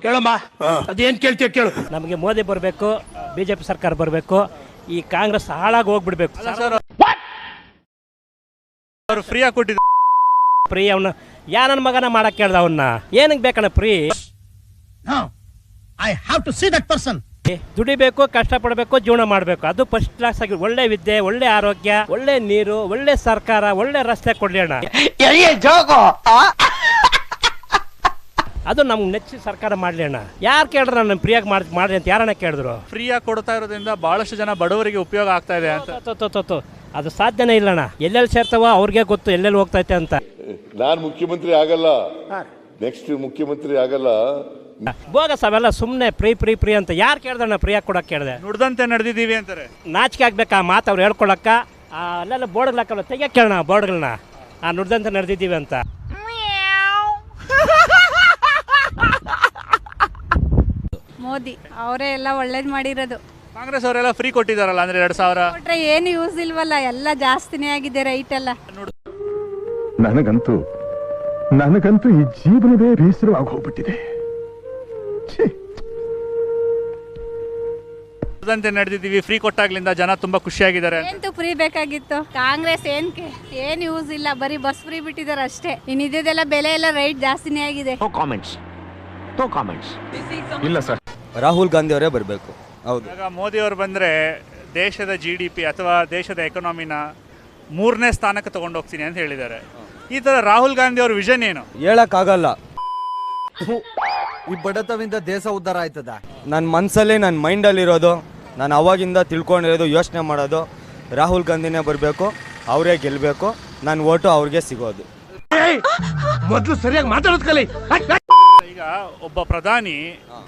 ಕೇಳಮ್ಮ, ಅದೇನ್ ಕೇಳ್ತೀಯ ಕೇಳು. ನಮಗೆ ಮೋದಿ ಬರಬೇಕು, ಬಿಜೆಪಿ ಸರ್ಕಾರ ಬರಬೇಕು, ಈ ಕಾಂಗ್ರೆಸ್ ಹಾಳಾಗಿ ಹೋಗ್ಬಿಡ್ಬೇಕು. ಫ್ರೀಯಾಗಿ ಕೊಟ್ಟಿದ್ದು ಫ್ರೀ ಅವನ್ನ ನನ್ನ ಮಗನ ಮಾಡಕ್ ಕೇಳ್ದ ಅವನ್ನ ಏನಕ್ಕೆ ಬೇಕಣ್ಣ free? I have to see that person. ದುಡಿಬೇಕು, ಕಷ್ಟಪಡಬೇಕು, ಜೀವನ ಮಾಡಬೇಕು. ಅದು ಫಸ್ಟ್ ಕ್ಲಾಸ್ ಆಗಿ ಒಳ್ಳೆ ವಿದ್ಯೆ, ಒಳ್ಳೆ ಆರೋಗ್ಯ, ಒಳ್ಳೆ ನೀರು, ಒಳ್ಳೆ ಸರ್ಕಾರ, ಒಳ್ಳೆ ರಸ್ತೆ ಕೊಡ್ಲಿ ಅಣ್ಣ. ಅದು ನಮ್ಗೆ ನೆಚ್ಚಿ ಸರ್ಕಾರ ಮಾಡ್ಲಿ ಅಣ್ಣ. ಯಾರು ಕೇಳಿದ್ರು ನನ್ನ ಫ್ರೀಯಾಗಿ ಮಾಡ್ರಿ ಅಂತ ಯಾರನ್ನ ಕೇಳಿದ್ರು? ಫ್ರೀಯಾಗಿ ಕೊಡ್ತಾ ಇರೋದ್ರಿಂದ ಬಹಳಷ್ಟು ಜನ ಬಡವರಿಗೆ ಉಪಯೋಗ ಆಗ್ತಾ ಇದೆ ಅಂತ. ಅದು ಸಾಧ್ಯನೇ ಇಲ್ಲಣ್ಣ. ಎಲ್ಲೆಲ್ಲಿ ಸೇರ್ತಾವ ಅವ್ರಿಗೆ ಗೊತ್ತು, ಎಲ್ಲೆಲ್ಲಿ ಹೋಗ್ತೈತೆ ಅಂತ. ನಾನು ಮುಖ್ಯಮಂತ್ರಿ ಆಗಲ್ಲ, ನೆಕ್ಸ್ಟ್ ಮುಖ್ಯಮಂತ್ರಿ ಆಗಲ್ಲ. ಬೋಗಸ್ ಅವೆಲ್ಲ ಸುಮ್ಮನೆ ಫ್ರೀ ಅಂತ ಯಾರು ಕೇಳ್ದಣ್ಣ? ಫ್ರೀಯಾಗಿ ಕೊಡಕ್ಕೆ ಕೇಳಿದೆ. ನುಡ್ದಂತೆ ನಡೆದಿದ್ದೀವಿ ಅಂತಾರೆ. ನಾಚಿಕೆ ಆಗ್ಬೇಕಾ ಮಾತು ಅವ್ರು ಹೇಳ್ಕೊಳಕ್ಕ? ಅಲ್ಲೆಲ್ಲ ಬೋರ್ಡ್ಗಳು ಹಾಕಲ್ಲ, ತೆಗಿಯಕ್ಕೆ ಕೇಳೋಣ ಬೋರ್ಡ್ಗಳನ್ನ. ನುಡ್ದಂತೆ ನಡೆದಿದ್ದೀವಿ ಅಂತ. ಮೋದಿ ಅವರೇ ಎಲ್ಲ ಒಳ್ಳೇದು ಮಾಡಿರೋದು. ಕಾಂಗ್ರೆಸ್ ಅವರೆಲ್ಲ ಫ್ರೀ ಕೊಟ್ಟಿದ್ದಾರಲ್ಲ, ಅಂದ್ರೆ 2000 ಕೊಟ್ರೆ ಏನು ಯೂಸ್ ಇಲ್ವಲ್ಲ, ಎಲ್ಲ ಜಾಸ್ತಿನೇ ಆಗಿದೆ ರೈಟ್ ಎಲ್ಲ. ನನಗಂತೂ ಈ ಜೀವನವೇ ಬೇಸರವಾಗಿ ಹೋಗ್ಬಿಟ್ಟಿದೆ. ನುಡ್ದಂತೆ ನಡೆದಿದ್ದೀವಿ, ಫ್ರೀ ಕೊಟ್ಟಾಗ್ಲಿಂದ ಜನ ತುಂಬಾ ಖುಷಿಯಾಗಿದ್ದಾರೆ. ಎಂತೂ ಫ್ರೀ ಬೇಕಾಗಿತ್ತು? ಕಾಂಗ್ರೆಸ್ ಏನ್ ಯೂಸ್ ಇಲ್ಲ, ಬರೀ ಬಸ್ ಫ್ರೀ ಬಿಟ್ಟಿದ್ದಾರೆ ಅಷ್ಟೇ. ಇನ್ನಿದ್ದೆಲ್ಲ ಬೆಲೆ ಎಲ್ಲ ರೈಟ್ ಜಾಸ್ತಿನೇ ಆಗಿದೆ. ಇಲ್ಲ ಸರ್, ರಾಹುಲ್ ಗಾಂಧಿ ಅವರೇ ಬರಬೇಕು. ಹೌದು. ಈಗ ಮೋದಿ ಅವರು ಬಂದ್ರೆ ದೇಶದ GDP ಅಥವಾ ದೇಶದ ಎಕಾನಮಿನ 3ನೇ ಸ್ಥಾನಕ್ಕೆ ತಗೊಂಡೋಗ್ತೀನಿ ಅಂತ ಹೇಳಿದ್ದಾರೆ. ಈ ತರ ರಾಹುಲ್ ಗಾಂಧಿ ಅವ್ರ ವಿಷನ್ ಏನು? ಹೇಳಕ್ಕಾಗಲ್ಲ. ಈ ಬಡತವಿಂದ ದೇಶ ಉದ್ಧಾರ ಆಯ್ತದ? ನನ್ನ ಮನಸ್ಸಲ್ಲಿ, ನನ್ನ ಮೈಂಡಲ್ಲಿರೋದು, ನಾನು ಅವಾಗಿಂದ ತಿಳ್ಕೊಂಡಿರೋದು, ಯೋಚನೆ ಮಾಡೋದು, ರಾಹುಲ್ ಗಾಂಧಿನೇ ಬರಬೇಕು, ಅವರೇ ಗೆಲ್ಲಬೇಕು, ನನ್ನ ಓಟು ಅವ್ರಿಗೆ ಸಿಗೋದು. ಮೊದಲು ಸರಿಯಾಗಿ ಮಾತಾಡೋದು ಕಲಿ. ಈಗ ಒಬ್ಬ ಪ್ರಧಾನಿ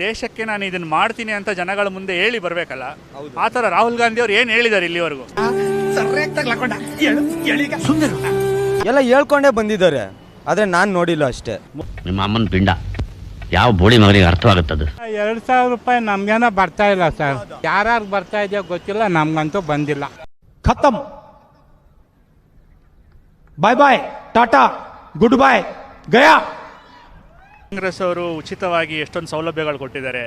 ದೇಶಕ್ಕೆ ನಾನು ಇದನ್ನ ಮಾಡ್ತೀನಿ ಅಂತ ಜನಗಳ ಮುಂದೆ ಹೇಳಿ ಬರ್ಬೇಕಲ್ಲ, ಆ ತರ ರಾಹುಲ್ ಗಾಂಧಿ ಅವ್ರು ಏನ್ ಹೇಳಿದ್ದಾರೆ ಇಲ್ಲಿವರೆಗೂ? ಎಲ್ಲ ಹೇಳ್ಕೊಂಡೇ ಬಂದಿದ್ದಾರೆ, ಆದ್ರೆ ನಾನು ನೋಡಿಲ್ಲ ಅಷ್ಟೇ. ನಿಮ್ಮ ಅಮ್ಮನ ಪಿಂಡ ಯಾವ ಬೋಳಿ ಮಗನಿಗೆ ಅರ್ಥವಾಗುತ್ತದೆ? 2,000 ರೂಪಾಯಿ ನಮ್ಗೇನ ಬರ್ತಾ ಇಲ್ಲ ಸರ್. ಯಾರ್ಯಾರು ಬರ್ತಾ ಇದೆಯೋ ಗೊತ್ತಿಲ್ಲ, ನಮ್ಗಂತೂ ಬಂದಿಲ್ಲ. ಖತಮ್. ಬಾಯ್ ಬಾಯ್, ಟಾಟಾ, ಗುಡ್ ಬಾಯ್, ಗಯಾ. ಕಾಂಗ್ರೆಸ್ ಅವರು ಉಚಿತವಾಗಿ ಎಷ್ಟೊಂದು ಸೌಲಭ್ಯಗಳು ಕೊಟ್ಟಿದ್ದಾರೆ.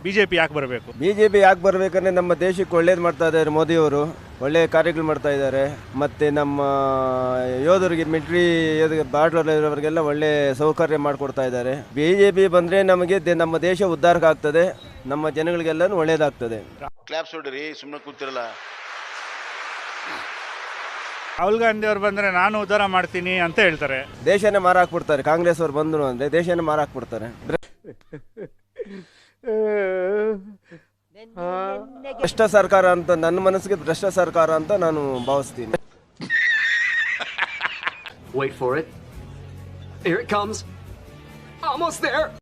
ಬಿಜೆಪಿ ಯಾಕೆ ಬರಬೇಕು? ಬಿಜೆಪಿ ಯಾಕೆ ಬರ್ಬೇಕಂದ್ರೆ ನಮ್ಮ ದೇಶಕ್ಕೆ ಒಳ್ಳೇದು ಮಾಡ್ತಾ ಇದ್ದಾರೆ ಮೋದಿಯವರು, ಒಳ್ಳೆಯ ಕಾರ್ಯಗಳು ಮಾಡ್ತಾ ಇದ್ದಾರೆ. ಮತ್ತು ನಮ್ಮ ಯೋಧರಿಗೆ, ಮಿಲಿಟ್ರಿ ಬಾರ್ಡರ್ ಇರೋರಿಗೆಲ್ಲ ಒಳ್ಳೆ ಸೌಕರ್ಯ ಮಾಡಿಕೊಡ್ತಾ ಇದ್ದಾರೆ. ಬಿಜೆಪಿ ಬಂದರೆ ನಮಗೆ ನಮ್ಮ ದೇಶ ಉದ್ಧಾರ ಆಗ್ತದೆ, ನಮ್ಮ ಜನಗಳಿಗೆಲ್ಲನೂ ಒಳ್ಳೇದಾಗ್ತದೆ. ಕ್ಲಾಪ್ಸ್ ಹೊಡ್ರಿ, ಸುಮ್ಮನೆ ಕೂತಿರಲ್ಲ. ರಾಹುಲ್ ಗಾಂಧಿ ಅವ್ರು ಬಂದ್ರೆ ನಾನು ಉದ್ಧಾರ ಮಾಡ್ತೀನಿ ಅಂತ ಹೇಳ್ತಾರೆ. ದೇಶನೇ ಮಾರಾಕ್ಬಿಡ್ತಾರೆ. ಕಾಂಗ್ರೆಸ್ ಅವ್ರು ಬಂದರು ಅಂದರೆ ದೇಶನೇ ಮಾರಾಕ್ಬಿಡ್ತಾರೆ. ಭ್ರಷ್ಟ ಸರ್ಕಾರ ಅಂತ ನನ್ನ ಮನಸ್ಸಿಗೆ, ಭ್ರಷ್ಟ ಸರ್ಕಾರ ಅಂತ ನಾನು ಭಾವಿಸ್ತೀನಿ. Wait for it. Here it comes. Almost there.